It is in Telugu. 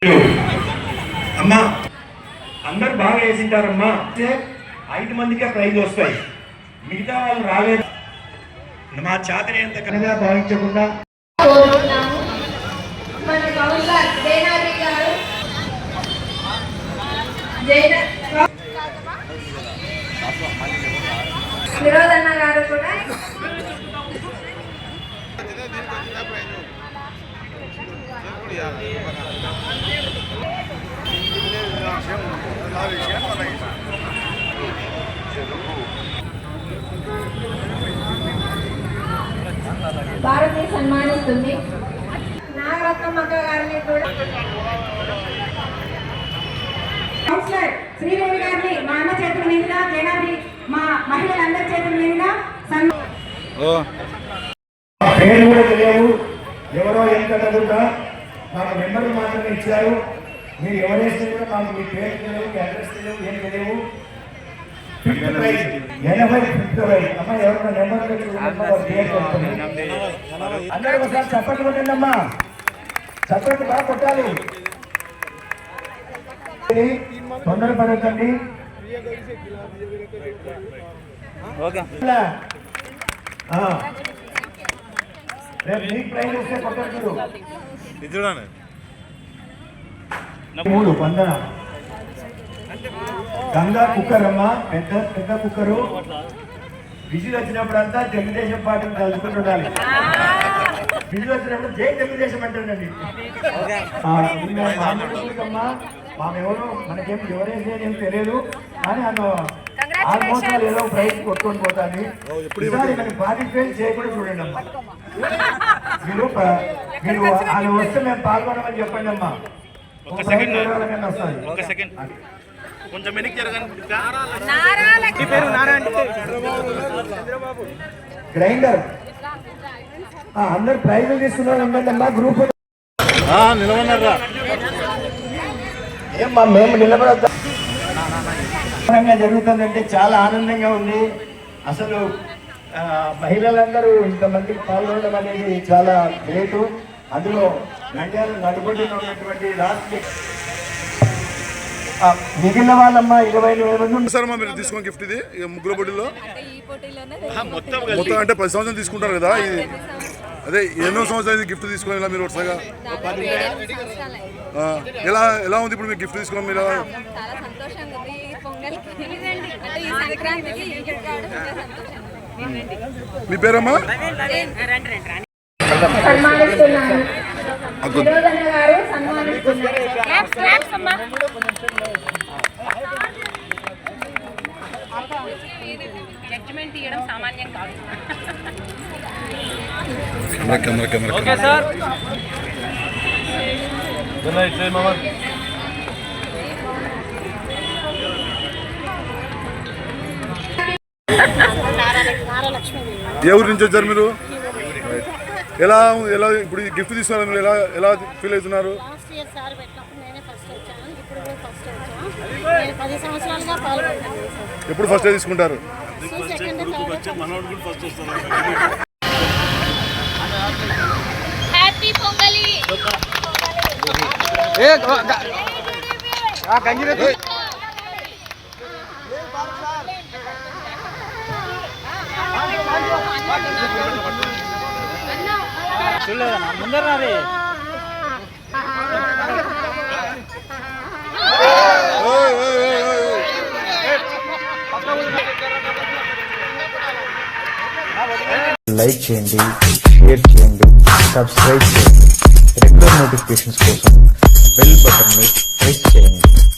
అమ్మా అందరు బాగా వేసింటారమ్మా. 5 మందికే ప్రైజ్ వస్తాయి, మిగతా వాళ్ళు రాలేదు. మా చేతనే ఎంత కనగా భావించకుండా మన కౌన్సిలర్ జయనాథ్ గారు నిరోధన్న గారు కూడా భారతి సన్మానిస్తుంది. నాగరత్నమ్మ గారిని కూడా కౌన్సిలర్ శ్రీదేవి గారిని మా అన్న చేతుల మీదుగా జయనాథి మా మహిళలందరి చేతుల మీదుగా పేరు కూడా తెలియవు, ఎవరో ఎంత చదువుతా మాకు మెంబర్లు మాత్రమే ఇచ్చారు. మీరు ఎవరేస్తే కూడా మాకు మీ పేరు తెలియవు, మీ అడ్రస్ తెలియవు, ఏం తెలియవు. 5th praise 85th praise. అమ్మ ఎవరైనా నెంబర్ అందరూ ఒకసారి చప్పట్లు కొట్టండి అమ్మా, చప్పట్లు బాగా కొట్టాలి. తొందరపడకండి. రేపు నీకు ప్రైజ్ వస్తే కొట్టచ్చు. 3 వందన గంగా కుక్కర్ అమ్మ, పెద్ద కుక్కరు. విజులు వచ్చినప్పుడంతా తెలుగుదేశం పార్టీని కలుసుకుంటుండాలి. విజులు వచ్చినప్పుడు జై తెలుగుదేశం అంటుండండి. మామెవరు మనకేం ఎవరేసేది ఏం తెలియదు, కానీ ఆల్మోస్ట్ ఏదో ప్రైజ్ కొట్టుకొని పోతాను. ఈసారి మనకి పార్టిసిపేట్ చేయకుండా చూడండి అమ్మా. మీరు వాళ్ళు వస్తే మేము పాల్గొనమని చెప్పండి అమ్మా. గ్రైండర్ అందరు ప్రైజ్లు తీసుకున్నారు అమ్మా. గ్రూప్ నిలబడరా ఏమ్మా, మేము నిలబడద్దా జరుగుతుందంటే చాలా ఆనందంగా ఉంది. అసలు మహిళలందరూ ఇంతమందికి పాల్గొనడం అనేది చాలా గ్రేటు. అందులో నంద్యాల నడుబడిలో ఉన్నటువంటి రాష్ట్ర మిగిలిన వాళ్ళమ్మ 20 మంది సార్ మీరు తీసుకున్న గిఫ్ట్ ఇది ముగ్గురు బొడ్డిలో మొత్తం అంటే 10 సంవత్సరాలు తీసుకుంటారు కదా. ఇది అదే ఎన్నో సంవత్సరాలు గిఫ్ట్ తీసుకుని మీరు వరుసగా ఎలా ఉంది ఇప్పుడు మీరు గిఫ్ట్ తీసుకున్నాం? మీరు మీ పేరమ్మా? జడ్జిమెంట్ ఇవ్వడం సామాన్యం కాదు. Okay sir. ఏ ఊరి నుంచి వచ్చారు మీరు? ఎలా ఇప్పుడు గిఫ్ట్ తీసుకున్నారు, మీరు ఎలా ఫీల్ అవుతున్నారు? ఎప్పుడు ఫస్ట్ తీసుకుంటారు? హ్యాపీ పొంగలి. ముందరే లైక్ చేయండి, షేర్ చేయండి, సబ్స్క్రైబ్ చేయండి. రెగ్యులర్ నోటిఫికేషన్స్ కోసం బెల్ బటన్ ని ప్రెస్ చేయండి.